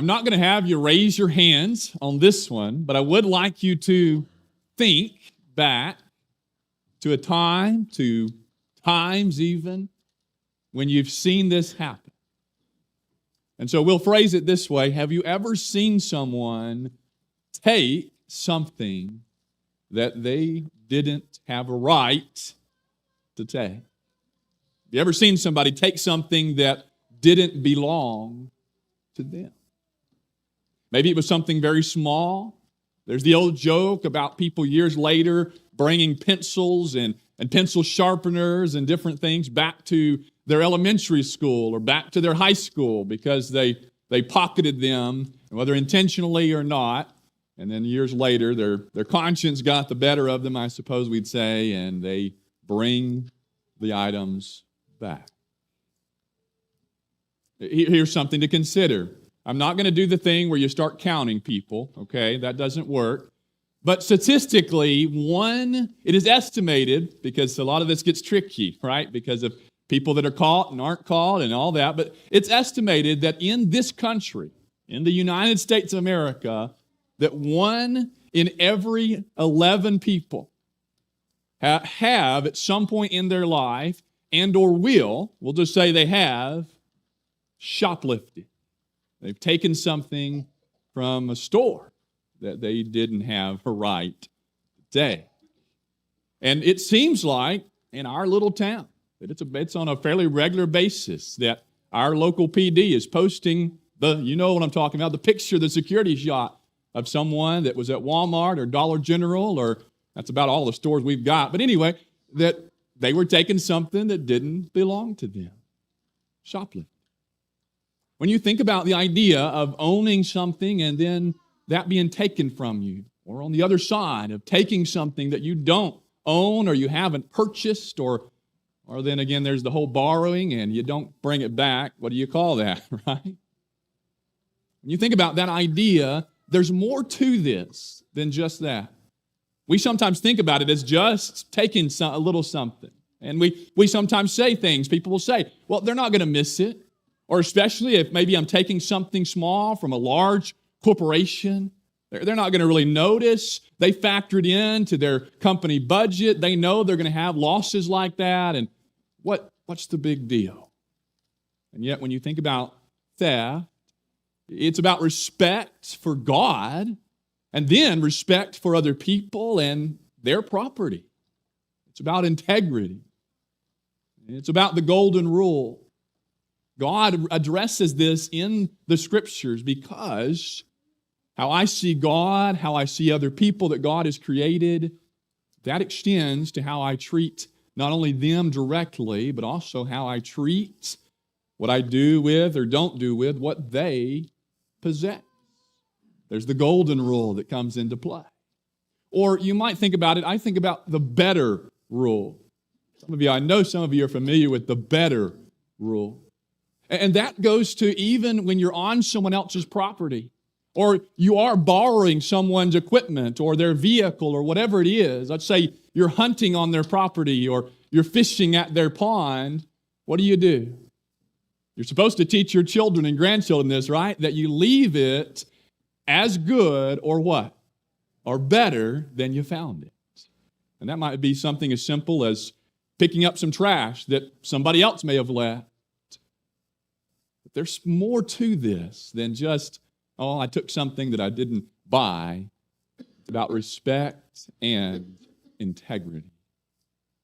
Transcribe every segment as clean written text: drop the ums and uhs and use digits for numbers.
I'm not going to have you raise your hands on this one, but I would like you to think back to a time, to times even, when you've seen this happen. And so we'll phrase it this way. Have you ever seen someone take something that they didn't have a right to take? Have you ever seen somebody take something that didn't belong to them? Maybe it was something very small. There's the old joke about people years later bringing pencils and pencil sharpeners and different things back to their elementary school or back to their high school because they pocketed them, whether intentionally or not. And then years later, their conscience got the better of them, I suppose we'd say, and they bring the items back. Here's something to consider. I'm not going to do the thing where you start counting people, okay? That doesn't work. But statistically, it is estimated, because a lot of this gets tricky, right? Because of people that are caught and aren't caught and all that, but it's estimated that in this country, in the United States of America, that 1 in every 11 people have at some point in their life and or we'll just say they have, shoplifted. They've taken something from a store that they didn't have a right to take. And it seems like in our little town that it's on a fairly regular basis that our local PD is posting you know what I'm talking about, the picture, the security shot of someone that was at Walmart or Dollar General, or that's about all the stores we've got. But anyway, that they were taking something that didn't belong to them. Shoplifting. When you think about the idea of owning something and then that being taken from you, or on the other side of taking something that you don't own or you haven't purchased, or then again there's the whole borrowing and you don't bring it back, what do you call that, right? When you think about that idea, there's more to this than just that. We sometimes think about it as just taking a little something. And we sometimes say things, people will say, well, they're not going to miss it. Or especially if maybe I'm taking something small from a large corporation, they're not going to really notice. They factored into their company budget. They know they're going to have losses like that. And what's the big deal? And yet when you think about theft, it's about respect for God and then respect for other people and their property. It's about integrity. It's about the golden rule. God addresses this in the Scriptures because how I see God, how I see other people that God has created, that extends to how I treat not only them directly, but also how I treat what I do with or don't do with what they possess. There's the golden rule that comes into play. Or you might think about it, I think about the better rule. I know some of you are familiar with the better rule. And that goes to even when you're on someone else's property, or you are borrowing someone's equipment or their vehicle or whatever it is. Let's say you're hunting on their property or you're fishing at their pond. What do? You're supposed to teach your children and grandchildren this, right? That you leave it as good or what? Or better than you found it. And that might be something as simple as picking up some trash that somebody else may have left. But there's more to this than just, I took something that I didn't buy. It's about respect and integrity.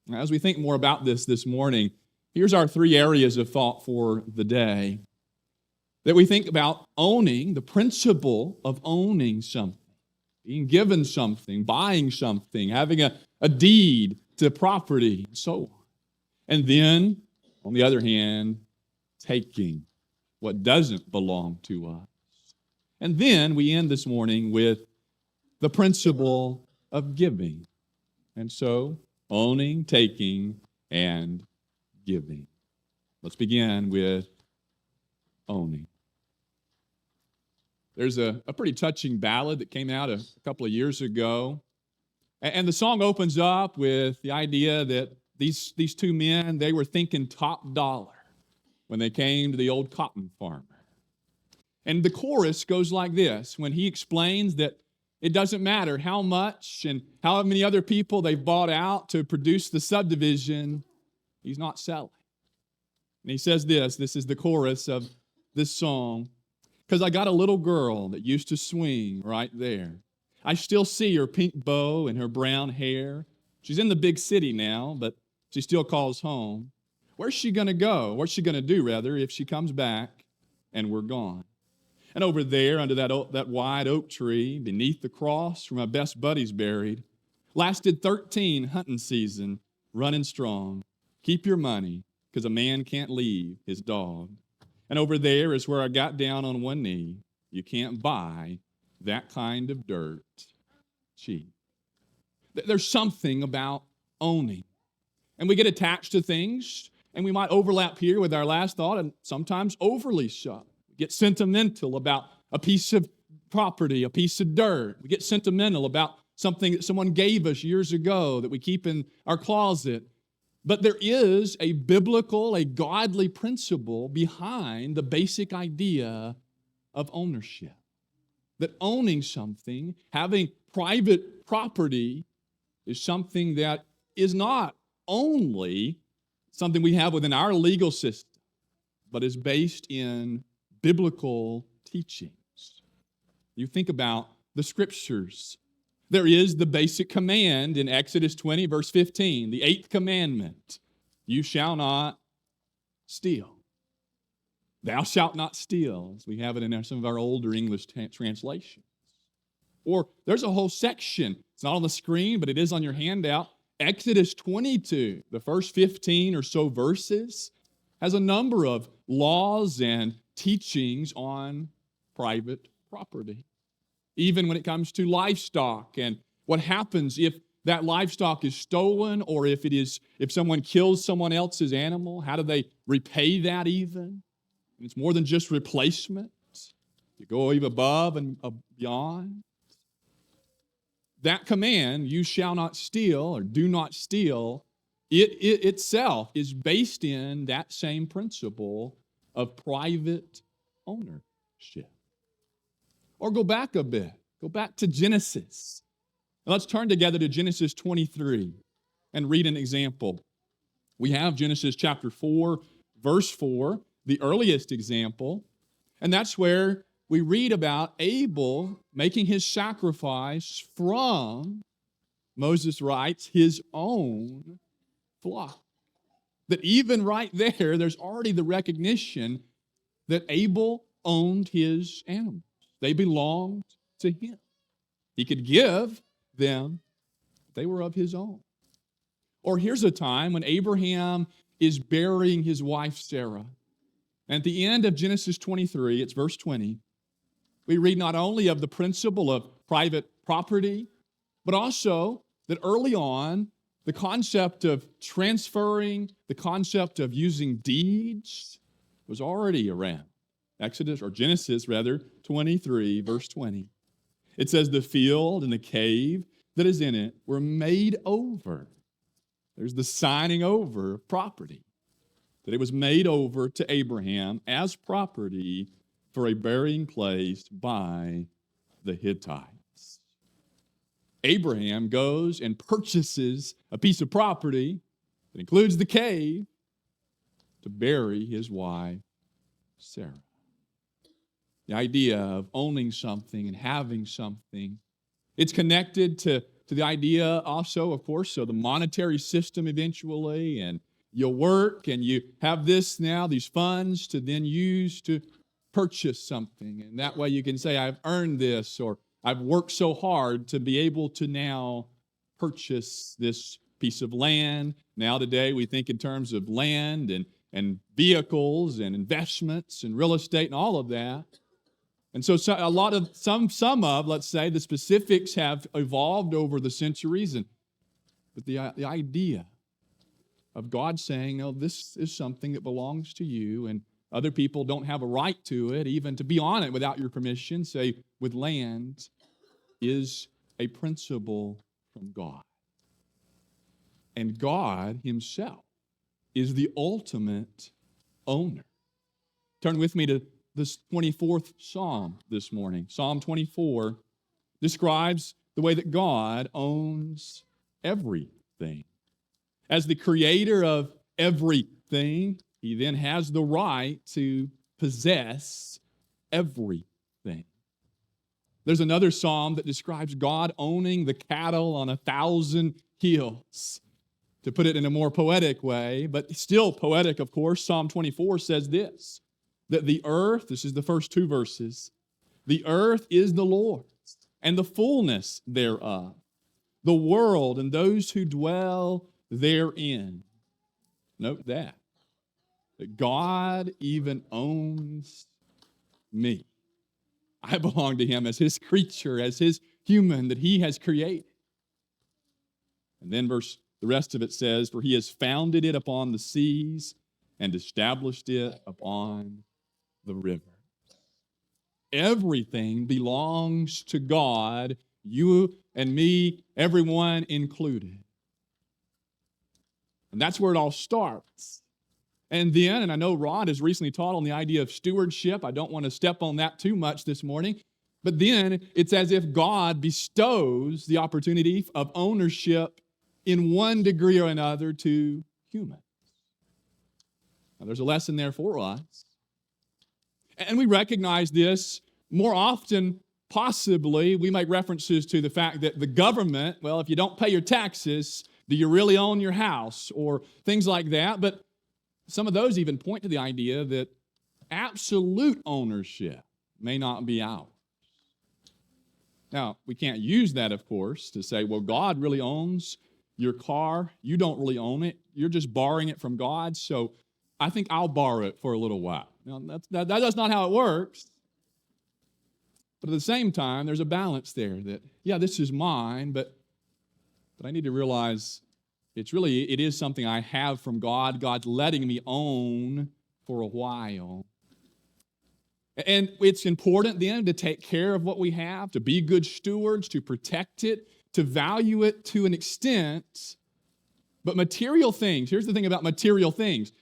Now, as we think more about this morning, here's our 3 areas of thought for the day. That we think about owning, the principle of owning something, being given something, buying something, having a deed to property, and so on. And then, on the other hand, taking what doesn't belong to us. And then we end this morning with the principle of giving. And so, owning, taking, and giving. Let's begin with owning. There's a pretty touching ballad that came out a couple of years ago. And the song opens up with the idea that these 2 men, they were thinking top dollar when they came to the old cotton farmer. And the chorus goes like this when he explains that it doesn't matter how much and how many other people they've bought out to produce the subdivision, he's not selling. And he says this is the chorus of this song. Because I got a little girl that used to swing right there. I still see her pink bow and her brown hair. She's in the big city now, but she still calls home. Where's she going to go? What's she going to do, rather, if she comes back and we're gone? And over there, under that wide oak tree, beneath the cross where my best buddy's buried, lasted 13 hunting season, running strong. Keep your money, because a man can't leave his dog. And over there is where I got down on one knee. You can't buy that kind of dirt cheap. There's something about owning. And we get attached to things, and we might overlap here with our last thought, and sometimes overly so. We get sentimental about a piece of property, a piece of dirt. We get sentimental about something that someone gave us years ago that we keep in our closet. But there is a biblical, a godly principle behind the basic idea of ownership. That owning something, having private property, is something that is not only something we have within our legal system, but is based in biblical teachings. You think about the scriptures. There is the basic command in Exodus 20, verse 15, the 8th commandment. You shall not steal. Thou shalt not steal, as we have it in some of our older English translations. Or there's a whole section. It's not on the screen, but it is on your handout. Exodus 22, the first 15 or so verses, has a number of laws and teachings on private property. Even when it comes to livestock and what happens if that livestock is stolen or if someone kills someone else's animal, how do they repay that even? And it's more than just replacement. You go even above and beyond. That command, you shall not steal or do not steal, it itself is based in that same principle of private ownership. Or go back a bit. Go back to Genesis. Now let's turn together to Genesis 23 and read an example. We have Genesis chapter 4, verse 4, the earliest example, and that's where we read about Abel making his sacrifice from, Moses writes, his own flock. That even right there's already the recognition that Abel owned his animals. They belonged to him. He could give them, they were of his own. Or here's a time when Abraham is burying his wife Sarah. And at the end of Genesis 23, it's verse 20, we read not only of the principle of private property, but also that early on, the concept of transferring, the concept of using deeds was already around. Genesis 23, verse 20. It says, the field and the cave that is in it were made over. There's the signing over of property. That it was made over to Abraham as property for a burying place by the Hittites. Abraham goes and purchases a piece of property that includes the cave to bury his wife, Sarah. The idea of owning something and having something. It's connected to the idea also, of course, of the monetary system eventually. And you work and you have this now, these funds to then use to purchase something. And that way you can say, I've earned this, or I've worked so hard to be able to now purchase this piece of land. Now today we think in terms of land and vehicles and investments and real estate and all of that. And so a lot of, some of, let's say, the specifics have evolved over the centuries. But the idea of God saying, no, this is something that belongs to you, and other people don't have a right to it, even to be on it without your permission, say, with land, is a principle from God. And God himself is the ultimate owner. Turn with me to this 24th Psalm this morning. Psalm 24 describes the way that God owns everything. As the creator of everything, he then has the right to possess everything. There's another psalm that describes God owning the cattle on 1,000 hills. To put it in a more poetic way, but still poetic, of course, Psalm 24 says this, that the earth, this is the first two verses, the earth is the Lord's, and the fullness thereof, the world and those who dwell therein. Note that God even owns me. I belong to him as his creature, as his human that he has created. And then the rest of it says, for he has founded it upon the seas and established it upon the river. Everything belongs to God, you and me, everyone included. And that's where it all starts. And then, and I know Rod has recently taught on the idea of stewardship. I don't want to step on that too much this morning. But then it's as if God bestows the opportunity of ownership in one degree or another to humans. Now, there's a lesson there for us. And we recognize this more often, possibly. We make references to the fact that the government, well, if you don't pay your taxes, do you really own your house? Or things like that. But some of those even point to the idea that absolute ownership may not be ours. Now, we can't use that, of course, to say, well, God really owns your car. You don't really own it. You're just borrowing it from God, so I think I'll borrow it for a little while. Now, that's not how it works. But at the same time, there's a balance there that, yeah, this is mine, but I need to realize it is something I have from God. God's letting me own for a while. And it's important then to take care of what we have, to be good stewards, to protect it, to value it to an extent. But material things, here's the thing about material things.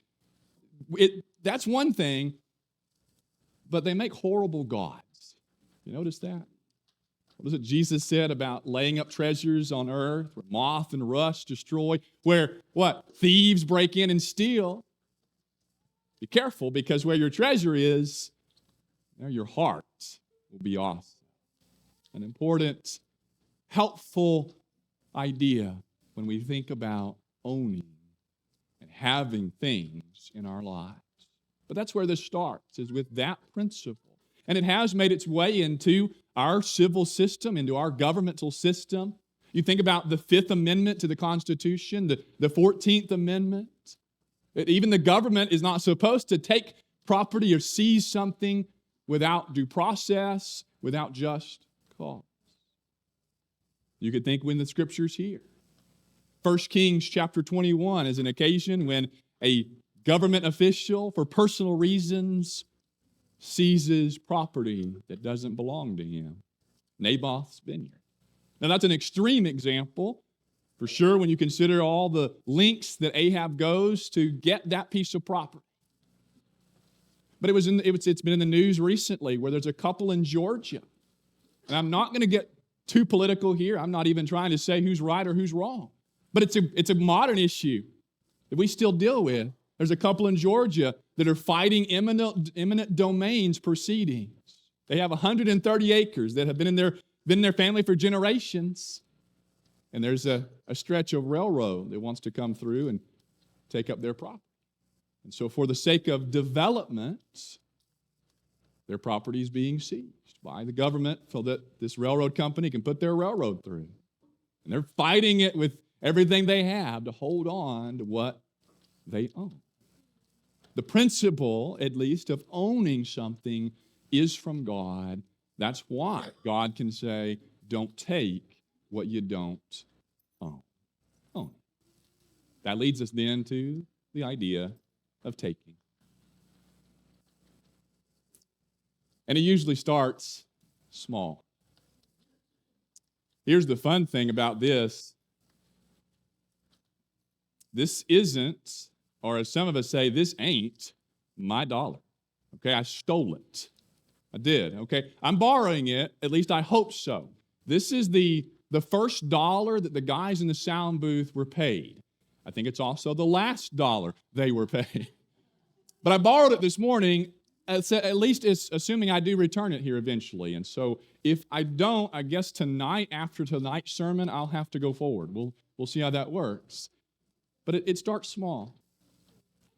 That's one thing, but they make horrible gods. You notice that? What is it Jesus said about laying up treasures on earth where moth and rust destroy, where what? Thieves break in and steal. Be careful, because where your treasure is, there your heart will be also. An important, helpful idea when we think about owning and having things in our lives. But that's where this starts, is with that principle. And it has made its way into our civil system, into our governmental system. You think about the Fifth Amendment to the Constitution, the 14th Amendment. Even the government is not supposed to take property or seize something without due process, without just cause. You could think when the Scriptures here. 1 Kings chapter 21 is an occasion when a government official, for personal reasons, seizes property that doesn't belong to him. Naboth's vineyard. Now that's an extreme example, for sure, when you consider all the lengths that Ahab goes to get that piece of property. But it's been in the news recently where there's a couple in Georgia. And I'm not going to get too political here. I'm not even trying to say who's right or who's wrong. But it's a modern issue that we still deal with. There's a couple in Georgia that are fighting eminent domains proceedings. They have 130 acres that have been in their family for generations. And there's a stretch of railroad that wants to come through and take up their property. And so for the sake of development, their property is being seized by the government so that this railroad company can put their railroad through. And they're fighting it with everything they have to hold on to what they own. The principle, at least, of owning something is from God. That's why God can say, don't take what you don't own. That leads us then to the idea of taking. And it usually starts small. Here's the fun thing about this. This isn't, or as some of us say, this ain't my dollar. Okay, I stole it. I did, okay? I'm borrowing it, at least I hope so. This is the first dollar that the guys in the sound booth were paid. I think it's also the last dollar they were paid. But I borrowed it this morning, at least it's assuming I do return it here eventually. And so if I don't, I guess tonight, after tonight's sermon, I'll have to go forward. We'll see how that works. But it starts small.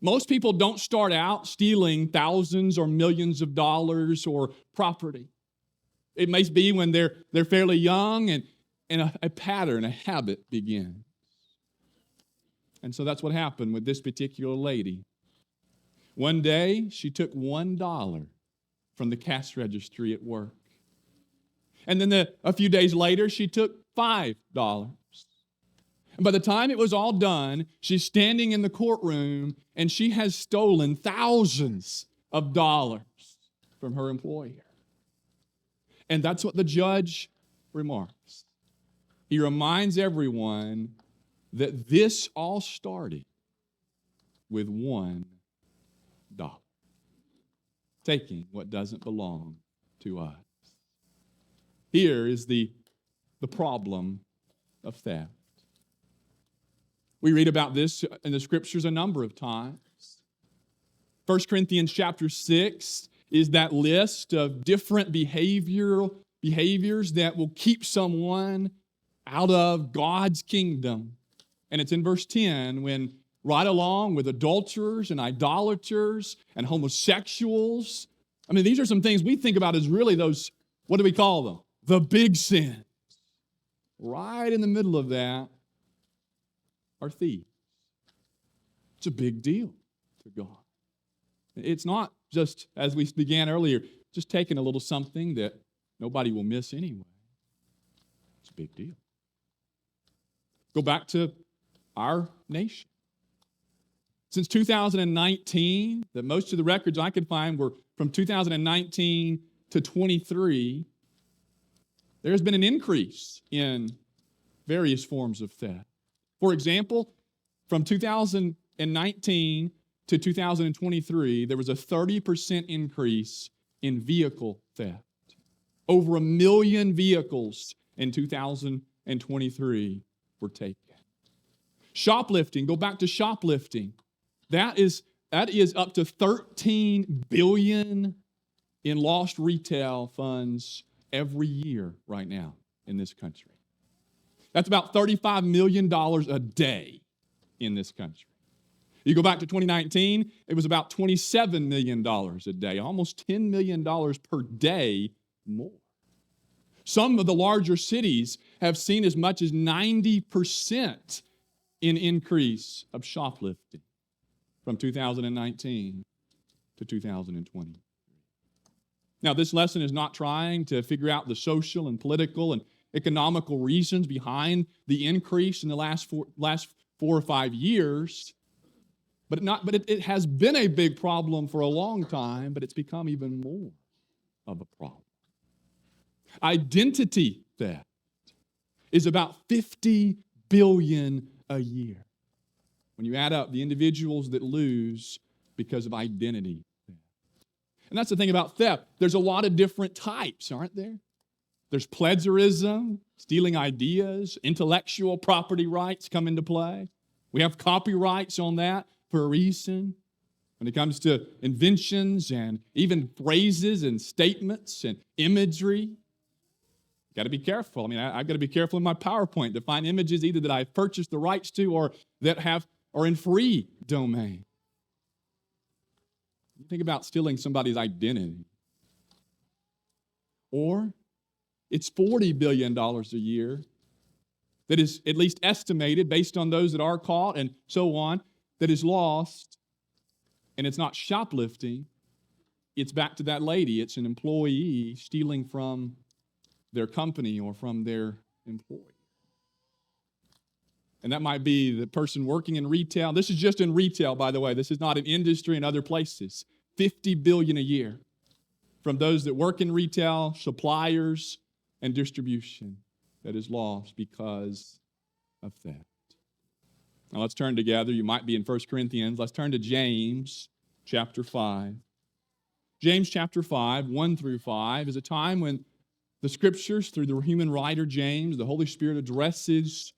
Most people don't start out stealing thousands or millions of dollars or property. It may be when they're fairly young and a pattern, a habit begins. And so that's what happened with this particular lady. One day, she took $1 from the cash registry at work. And then a few days later, she took $5. And by the time it was all done, she's standing in the courtroom and she has stolen thousands of dollars from her employer. And that's what the judge remarks. He reminds everyone that this all started with $1. Taking what doesn't belong to us. Here is the problem of theft. We read about this in the scriptures a number of times. 1 Corinthians chapter 6 is that list of different behaviors that will keep someone out of God's kingdom. And it's in verse 10 when right along with adulterers and idolaters and homosexuals. I mean, these are some things we think about as really those, what do we call them? The big sins. Right in the middle of that are thieves. It's a big deal to God. It's not just, as we began earlier, just taking a little something that nobody will miss anyway. It's a big deal. Go back to our nation. Since 2019, that most of the records I could find were from 2019 to 23, there's been an increase in various forms of theft. For example, from 2019 to 2023, there was a 30% increase in vehicle theft. Over 1 million vehicles in 2023 were taken. Shoplifting, go back to shoplifting. That is up to $13 billion in lost retail funds every year right now in this country. That's about $35 million a day in this country. You go back to 2019, it was about $27 million a day, almost $10 million per day more. Some of the larger cities have seen as much as 90% in increase of shoplifting from 2019 to 2020. Now, this lesson is not trying to figure out the social and political and economical reasons behind the increase in the last 4 or 5 years, but it has been a big problem for a long time, but it's become even more of a problem. Identity theft is about $50 billion a year. When you add up the individuals that lose because of identity theft. And that's the thing about theft. There's a lot of different types, aren't there? There's plagiarism, stealing ideas, intellectual property rights come into play. We have copyrights on that for a reason. When it comes to inventions and even phrases and statements and imagery, got to be careful. I mean, I've got to be careful in my PowerPoint to find images either that I've purchased the rights to or that are in free domain. You think about stealing somebody's identity. Or it's $40 billion a year that is at least estimated based on those that are caught and so on, that is lost. And it's not shoplifting. It's back to that lady. It's an employee stealing from their company or from their employer. And that might be the person working in retail. This is just in retail, by the way. This is not in industry and other places. $50 billion a year from those that work in retail, suppliers, and distribution that is lost because of theft. Now let's turn together. You might be in 1 Corinthians. Let's turn to James chapter 5. James chapter 5, 1 through 5, is a time when the Scriptures, through the human writer James, the Holy Spirit addresses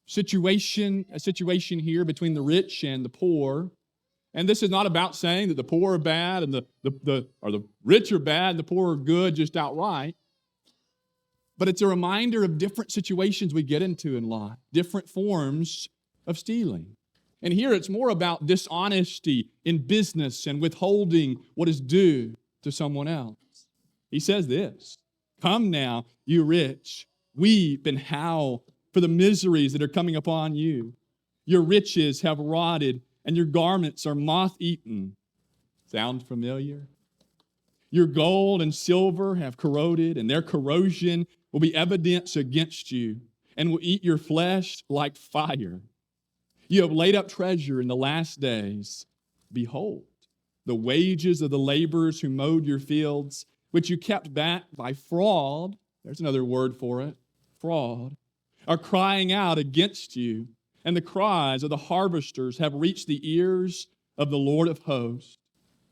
a situation here between the rich and the poor. And this is not about saying that the poor are bad and the rich are bad and the poor are good just outright. But it's a reminder of different situations we get into in life, different forms of stealing. And here it's more about dishonesty in business and withholding what is due to someone else. He says this, "Come now, you rich, weep and howl for the miseries that are coming upon you. Your riches have rotted and your garments are moth-eaten." Sound familiar? "Your gold and silver have corroded, and their corrosion will be evidence against you and will eat your flesh like fire. You have laid up treasure in the last days. Behold, the wages of the laborers who mowed your fields, which you kept back by fraud," there's another word for it, fraud, "are crying out against you, and the cries of the harvesters have reached the ears of the Lord of hosts.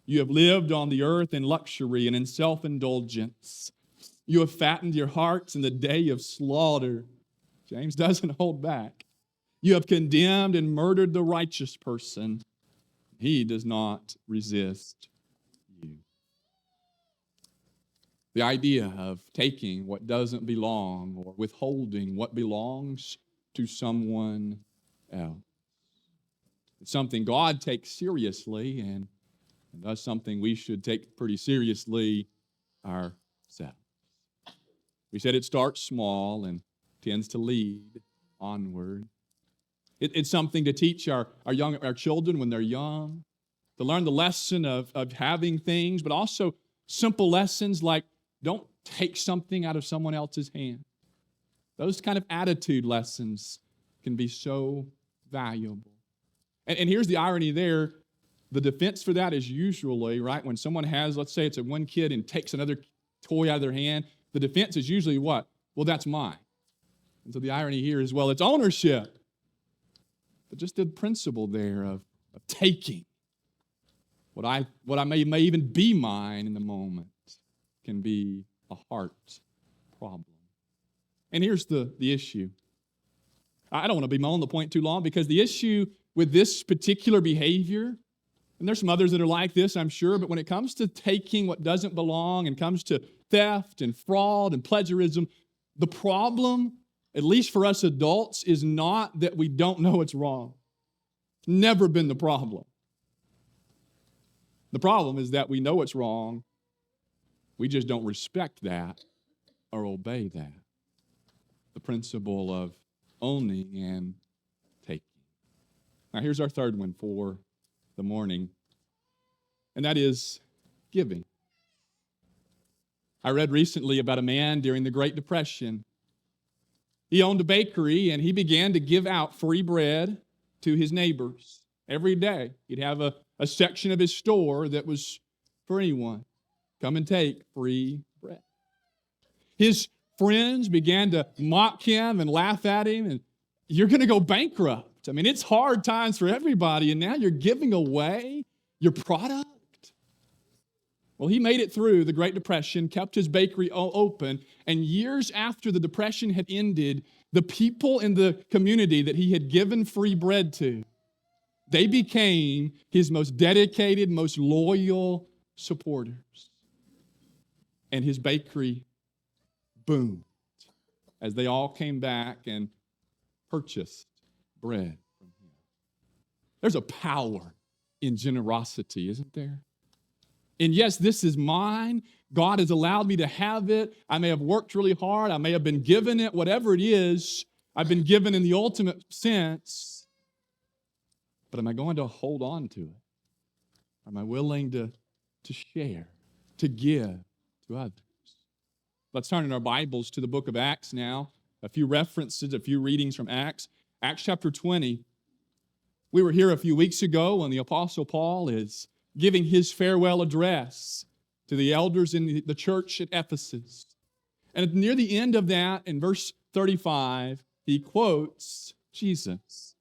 You have lived on the earth in luxury and in self-indulgence. You have fattened your hearts in the day of slaughter." James doesn't hold back. "You have condemned and murdered the righteous person. He does not resist you." The idea of taking what doesn't belong or withholding what belongs to someone else. It's something God takes seriously, and thus something we should take pretty seriously ourselves. We said it starts small and tends to lead onward. It's something to teach our children when they're young, to learn the lesson of having things, but also simple lessons like don't take something out of someone else's hand. Those kind of attitude lessons can be so valuable. And here's the irony there. The defense for that is usually, right, when someone has, let's say it's one kid and takes another toy out of their hand, the defense is usually what? Well, that's mine. And so the irony here is, well, it's ownership. But just the principle there of taking what I may even be mine in the moment can be a heart problem. And here's the issue. I don't want to be on the point too long, because the issue with this particular behavior, and there's some others that are like this, I'm sure, but when it comes to taking what doesn't belong and comes to theft and fraud and plagiarism, the problem, at least for us adults, is not that we don't know it's wrong. It's never been the problem. The problem is that we know it's wrong. We just don't respect that or obey that. The principle of owning and taking. Now, here's our third one for the morning, and that is giving. I read recently about a man during the Great Depression. He owned a bakery, and he began to give out free bread to his neighbors every day. He'd have a section of his store that was for anyone. Come and take free bread. His friends began to mock him and laugh at him, and you're going to go bankrupt. I mean, it's hard times for everybody, and now you're giving away your product? Well, he made it through the Great Depression, kept his bakery open, and years after the Depression had ended, the people in the community that he had given free bread to, they became his most dedicated, most loyal supporters. And his bakery boomed as they all came back and purchased bread from him. There's a power in generosity, isn't there? And yes, this is mine. God has allowed me to have it. I may have worked really hard. I may have been given it. Whatever it is, I've been given in the ultimate sense. But am I going to hold on to it? Am I willing to share, to give to others? Let's turn in our Bibles to the book of Acts now. A few references, a few readings from Acts. Acts chapter 20. We were here a few weeks ago when the Apostle Paul is giving his farewell address to the elders in the church at Ephesus. And near the end of that, in verse 35, he quotes Jesus.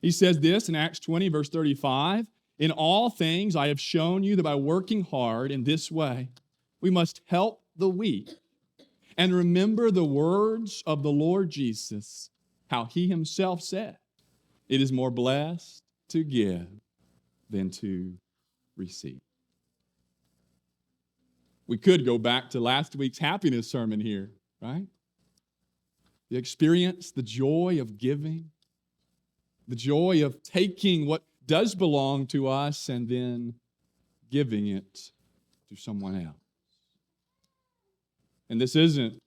He says this in Acts 20, verse 35, In all things, I have shown you that by working hard in this way, we must help the weak and remember the words of the Lord Jesus, how he himself said, it is more blessed to give than to receive. We could go back to last week's happiness sermon here, right? The experience, the joy of giving, the joy of taking what does belong to us and then giving it to someone else. And this isn't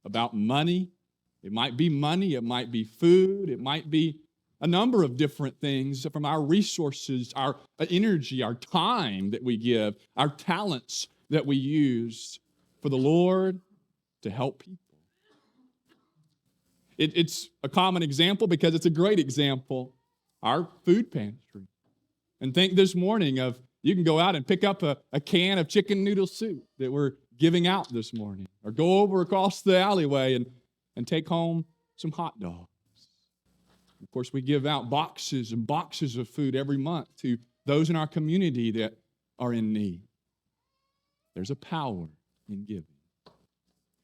about money. It might be money, it might be food, it might be a number of different things from our resources, our energy, our time that we give, our talents that we use for the Lord to help people. It's a common example because it's a great example. Our food pantry. And think this morning of, you can go out and pick up a can of chicken noodle soup that we're giving out this morning, or go over across the alleyway and take home some hot dogs. Of course, we give out boxes and boxes of food every month to those in our community that are in need. There's a power in giving.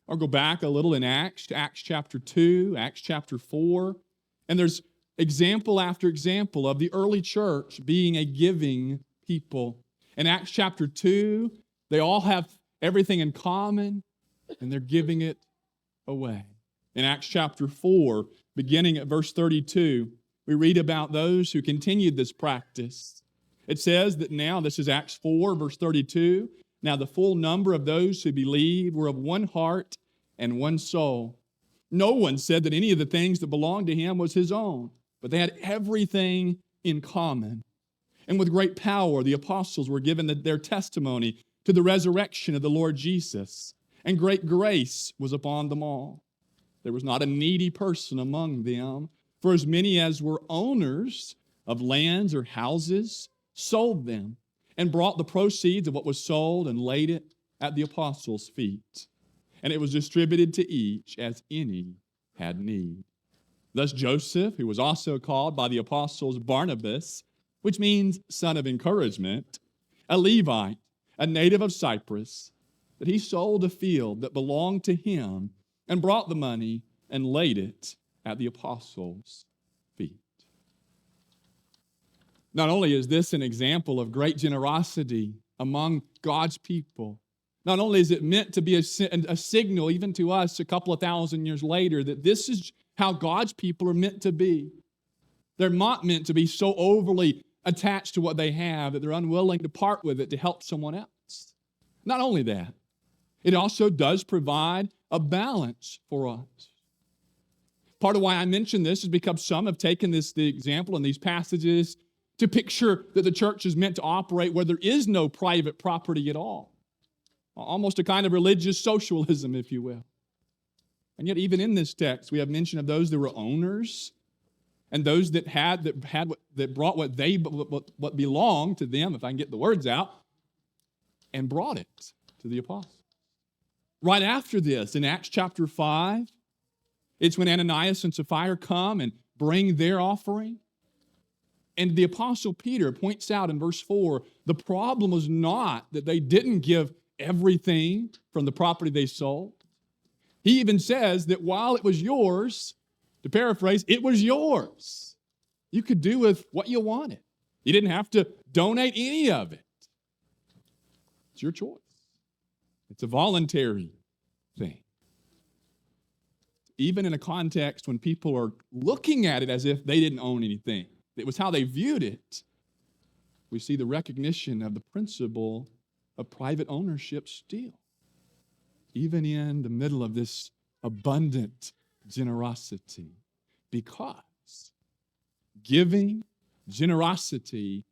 Or go back a little in Acts, to Acts chapter 2, Acts chapter 4, and there's example after example of the early church being a giving people. In Acts chapter 2, they all have everything in common, and they're giving it away. In Acts chapter 4, beginning at verse 32, we read about those who continued this practice. It says that now, this is Acts 4, verse 32, now the full number of those who believed were of one heart and one soul. No one said that any of the things that belonged to him was his own, but they had everything in common. And with great power, the apostles were given their testimony to the resurrection of the Lord Jesus, and great grace was upon them all. There was not a needy person among them, for as many as were owners of lands or houses sold them and brought the proceeds of what was sold and laid it at the apostles' feet. And it was distributed to each as any had need. Thus Joseph, who was also called by the apostles Barnabas, which means son of encouragement, a Levite, a native of Cyprus, that he sold a field that belonged to him and brought the money and laid it at the apostles' feet. Not only is this an example of great generosity among God's people, not only is it meant to be a signal even to us a couple of thousand years later that this is how God's people are meant to be. They're not meant to be so overly attached to what they have that they're unwilling to part with it to help someone else. Not only that, it also does provide a balance for us. Part of why I mention this is because some have taken the example in these passages to picture that the church is meant to operate where there is no private property at all. Almost a kind of religious socialism, if you will. And yet, even in this text, we have mention of those that were owners and those that brought what belonged to them, if I can get the words out, and brought it to the apostles. Right after this, in Acts chapter 5, it's when Ananias and Sapphira come and bring their offering. And the apostle Peter points out in verse 4, the problem was not that they didn't give everything from the property they sold. He even says that while it was yours, to paraphrase, it was yours. You could do with what you wanted. You didn't have to donate any of it. It's your choice. It's a voluntary thing. Even in a context when people are looking at it as if they didn't own anything, it was how they viewed it, we see the recognition of the principle of private ownership still, even in the middle of this abundant generosity, because giving, generosity,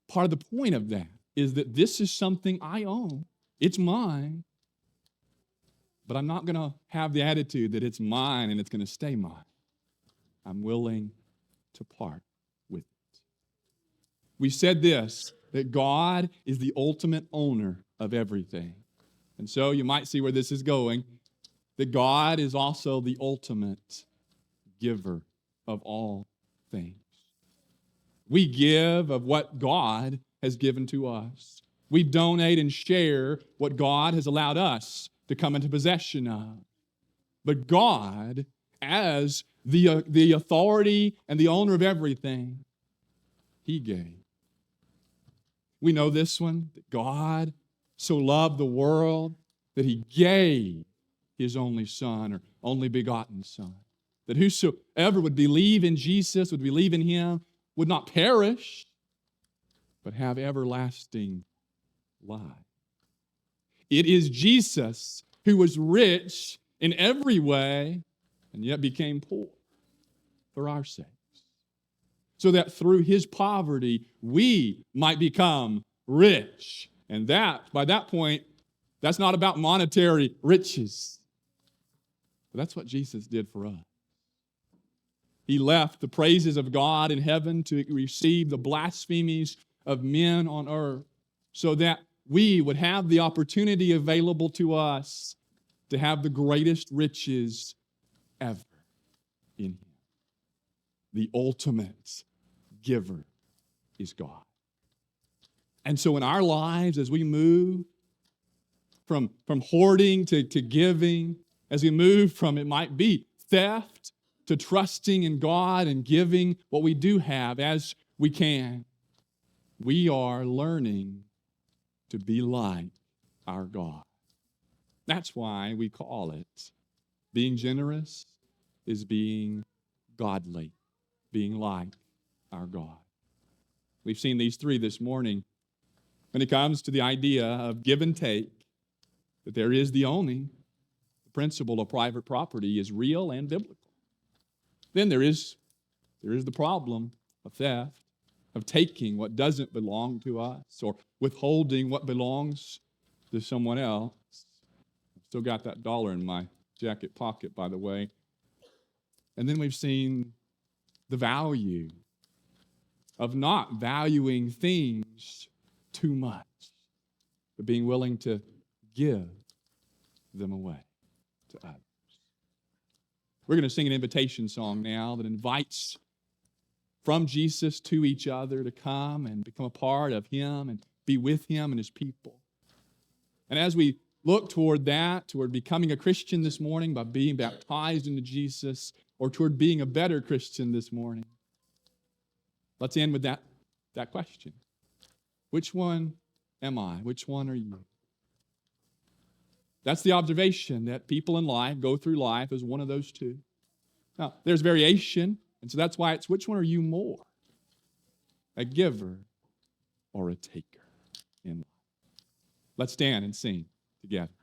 part of the point of that is that this is something I own. It's mine, but I'm not going to have the attitude that it's mine and it's going to stay mine. I'm willing to part with it. We said this, that God is the ultimate owner of everything. And so you might see where this is going, that God is also the ultimate giver of all things. We give of what God has given to us. We donate and share what God has allowed us to come into possession of. But God, as the authority and the owner of everything, He gave. We know this one, that God so loved the world that He gave His only Son, or only begotten Son, that whosoever would believe in Jesus, would believe in Him, would not perish, but have everlasting life. It is Jesus who was rich in every way and yet became poor for our sakes, so that through His poverty we might become rich. And that, by that point, that's not about monetary riches. But that's what Jesus did for us. He left the praises of God in heaven to receive the blasphemies of men on earth, so that we would have the opportunity available to us to have the greatest riches ever in Him. The ultimate giver is God. And so in our lives, as we move from hoarding to giving, as we move from, it might be theft, to trusting in God and giving what we do have as we can, we are learning to be like our God. That's why we call it being generous is being godly, being like our God. We've seen these three this morning. When it comes to the idea of give and take, that there is the owning, the principle of private property is real and biblical. Then there is the problem of theft, of taking what doesn't belong to us, or withholding what belongs to someone else. I've still got that dollar in my jacket pocket, by the way. And then we've seen the value of not valuing things too much, but being willing to give them away to others. We're going to sing an invitation song now that invites from Jesus to each other to come and become a part of Him and be with Him and His people. And as we look toward that, toward becoming a Christian this morning by being baptized into Jesus, or toward being a better Christian this morning, let's end with that question. Which one am I? Which one are you? That's the observation, that people in life go through life as one of those two. Now, there's variation, and so that's why it's which one are you more? A giver or a taker in life? Let's stand and sing together.